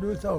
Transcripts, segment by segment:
200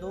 2